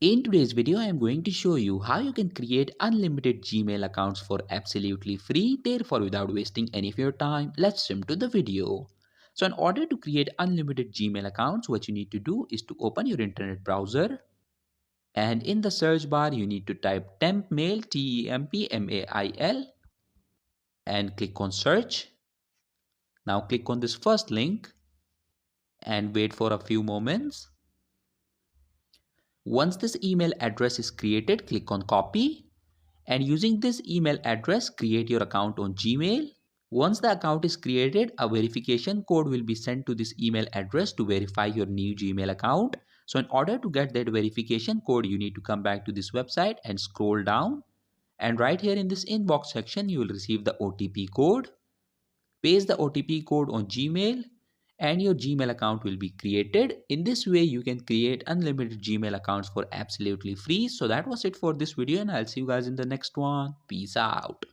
In today's video, I am going to show you how you can create unlimited Gmail accounts for absolutely free, therefore without wasting any of your time. Let's jump to the video. So in order to create unlimited Gmail accounts, what you need to do is to open your internet browser, and in the search bar you need to type tempmail, TEMPMAIL, and click on search. Now click on this first link and wait for a few moments. Once this email address is created, click on copy, and using this email address create your account on Gmail. Once the account is created, a verification code will be sent to this email address to verify your new Gmail account. So in order to get that verification code, you need to come back to this website and scroll down, and right here in this inbox section you will receive the OTP code. Paste the OTP code on Gmail and your Gmail account will be created. In this way, you can create unlimited Gmail accounts for absolutely free. So that was it for this video, and I'll see you guys in the next one. Peace out.